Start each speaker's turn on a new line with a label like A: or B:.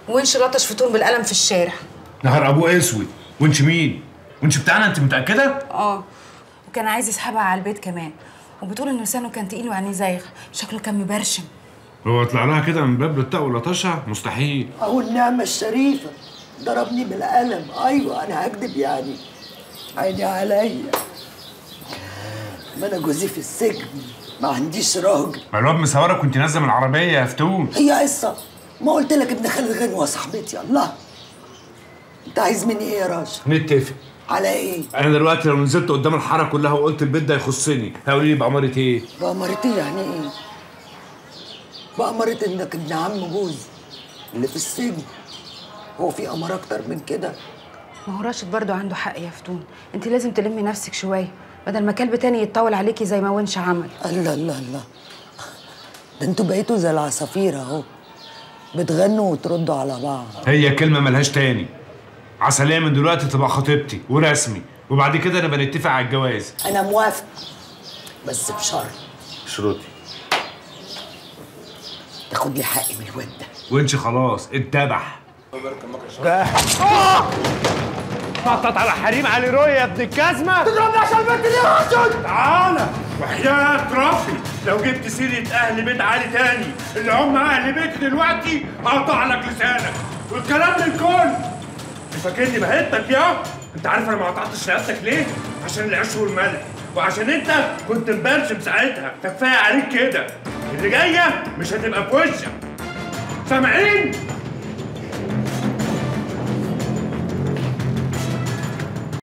A: ونش لطش فتون بالقلم في الشارع.
B: نهار ابوه اسود. ونش مين؟ ونش بتاعنا انت متاكده؟
A: اه، وكان عايز يسحبها على البيت كمان، وبتقول ان لسانه كان تقيل وعينيه زايغه، شكله كان مبرشم.
B: هو طلع لها كده من باب للطاق ولطشها؟ مستحيل.
C: اهو النعمه الشريفه ضربني بالقلم. ايوه انا هكدب يعني؟ عيني عليا، ما انا جوزي في السجن، ما عنديش راجل.
B: ما الواد مسهرك وانت نازله من العربيه يا فتون.
C: هي قصه، ما قلت لك ابن خالد غنوه صاحبتي. الله، انت عايز مني ايه يا راشد؟
B: نتفق
C: على ايه؟
B: انا دلوقتي لو نزلت قدام الحاره كلها وقلت البيت ده يخصني هيقولوا لي بأمارة ايه؟
C: بأمارة ايه يعني ايه؟ بأمارة انك ابن عم جوزي اللي في السجن. هو في أمارة اكتر من كده؟
A: ما هو راشد برضه عنده حق يا فتون، انت لازم تلمي نفسك شويه بدل ما كلب تاني يتطاول عليكي زي ما ونش عمل.
C: الله الله الله، ده انتوا بقيتوا زي العصافير اهو، بتغنوا وتردوا على بعض.
B: هي كلمه ملهاش تاني. عسليه من دلوقتي تبقى خطيبتي ورسمي، وبعد كده نبقى نتفق على الجواز.
C: انا موافق بس بشرط.
B: شروطي
C: تاخد لي حقي من الواد ده.
B: ونش خلاص اتذبح.
D: نطط على حريم علي روي يا ابن الجزمه.
C: تضربني عشان البنت دي يا راشد؟
B: تعالى وحياة ربي لو جبت سيرة أهل بيت علي تاني اللي هم أهل بيتي دلوقتي هقطع لك لسانك والكلام للكل. أنت فاكرني بهتك يا؟ أنت عارف أنا ما قطعتش رقبتك ليه؟ عشان العيش والملح، وعشان أنت كنت مبرشم ساعتها. كفاية عليك كده، اللي جاية مش هتبقى في وشك. سامعين؟